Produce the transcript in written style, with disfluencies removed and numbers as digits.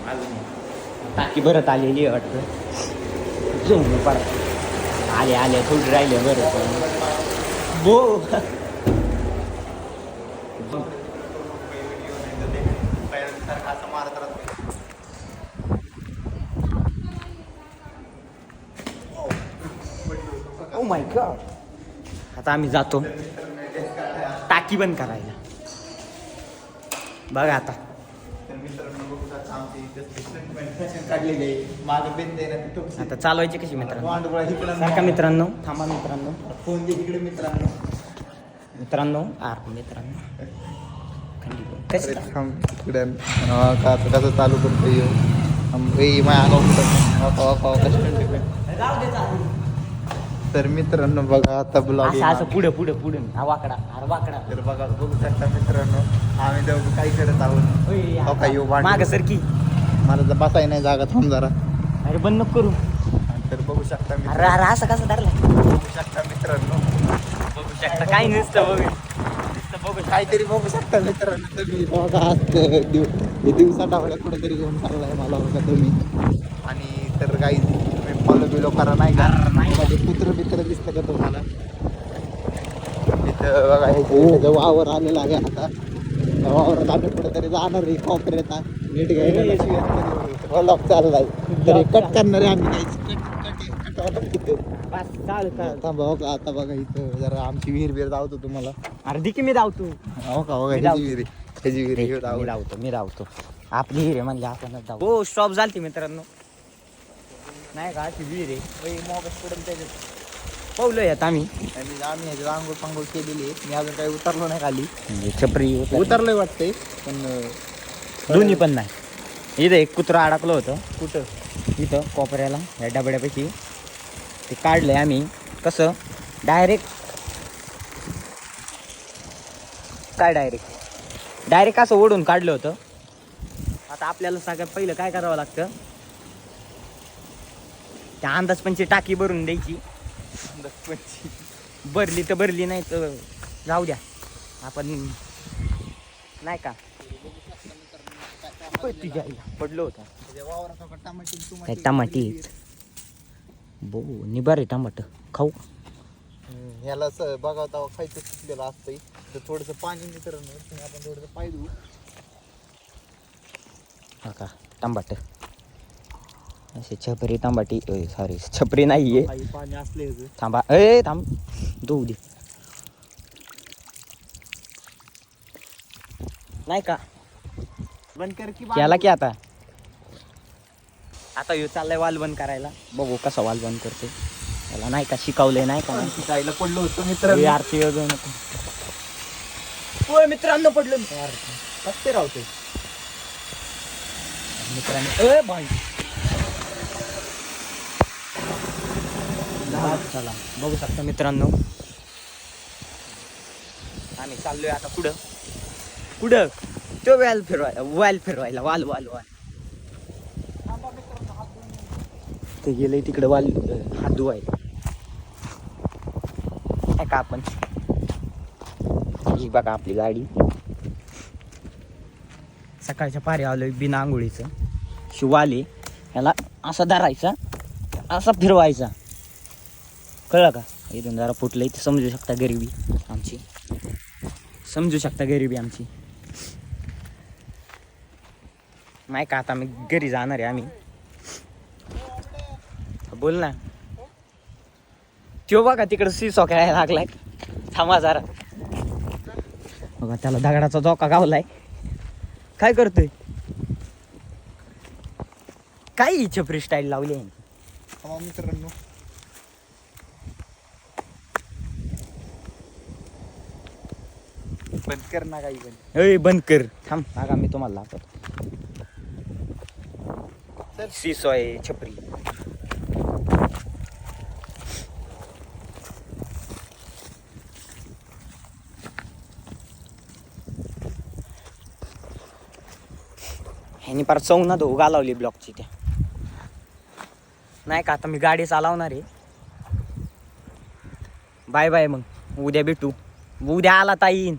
अजून टाकी भरत आलेली आहे वाटतं. झोंब पडा आले थोडी राहिले बरं बो. Oh my God. आता आम्ही जातो टाकी बंद करायला. बघा आता आता चालवायची कशी मित्रांनो. मित्रांनो थांबा मित्रांनो. फोन दे इकडे मित्रांनो. मित्रांनो कसं चालू करतो तर मित्रांनो बघा आता ब्लॉग असं पुढे वाकडा तर बघा बघू शकता मित्रांनो आम्ही दोघं काय करत आहोत. माग सर की मला तर बसाय नाही जागा थांब जरा. अरे बंद नको करू. तर बघू शकता अरे असं कसं धरला. बघू शकता मित्रांनो. बघू शकता काही नसतं बघू काहीतरी बघू शकता मित्रांनो तुम्ही. बघा दिवसा टाकल्या कुठेतरी घेऊन चाललाय मला बघा तुम्ही. आणि तर काही तुम्ही फॉलो बिलो करा नाही का. माझे मित्र दिसतं का तुम्हाला. इथं बघा हे वावर आलेला आहे. आता त्या वावरात आम्ही कुठेतरी जाणार आहे. कॉपरेट नीट घ्यायला ब्लॉग चाललाय तरी कट करणार आहे आम्ही. बघा आता बघा इथं जरा आमची विहीर धावतो तुम्हाला. अर्धी की मी धावतो. हो का बघा ह्याची विहीर मी धावतो. आपली हिरे म्हणले आपणच धावतो. हो स्टॉप झालती मित्रांनो. नाही का अशी विहीर आहे. पावलं यात आम्ही रांगोळ पांगोळ केलेली आहे. मी अजून काही उतरलो नाही खाली. म्हणजे छपरी उतरलोय वाटतंय पण दोन्ही पण नाही. इथं एक कुत्रा अडकलं होतं. कुठं इथं कोपऱ्याला या डबड्यापैकी ते काढलंय आम्ही. कसं डायरेक्ट असं ओढून काढलं होतं. आता आपल्याला सगळ्यात पहिलं काय करावं लागतं. त्या अंदाजपंची टाकी भरून द्यायची. भरली तर भरली नाही तर जाऊ द्या. आपण नाही का पडलो होता टमाटी. बो निबार आहे टमाट खाऊ. ह्याला बघा खायचं सुटलेलं असतंय तर थोडंसं पाणी मित्रांनो आपण थोडंसं पाय देऊ. हा का टमाट असे छपरी टमाटी. सॉरी छपरी नाहीये. पाणी असले थांबा थांब धुऊ दे. नाही का बंद कर की केला की आता ह्यो चाललाय वाल बंद करायला. बघू कसा वाल बंद करते. त्याला नाही का शिकवलंय नाही का. शिकायला पडलो होतो मित्रांनो. आरती होय मित्रांनो पडलो कसते राहते मित्रांनो. भाई चला बघू शकता मित्रांनो. आम्ही चाललोय आता कुठं तो वाल फिरवायला वाल ते गेलंय तिकडे वाल हात धुवायला. का आपण ही बघा आपली गाडी. सकाळच्या पारी आलोय बिना आंघोळीचं. शिवाले याला असा धरायचा असा फिरवायचा. कळलं का. इथून जरा फुटलं इथे समजू शकता गरिबी आमची. नाही का आता मी घरी जाणार आहे आम्ही. बोल ना. त्यो बघा तिकडं सीसॉ खेळायला लागलाय. थांबा जरा बघा त्याला दगडाचा धोका गावलाय. काय करतोय काही छपरी स्टाईल लावली आहे मित्रांनो. बंद कर ना काही पण. बंद कर थांब. बघा मी तुम्हाला दाखवतो. सीसॉ आहे छपरी. ह्यानी परत चौना धो घालावली ब्लॉकची. त्या नाही का आता मी गाडी चालवणार आहे. बाय बाय मग उद्या भेटू. उद्या आला ताईन.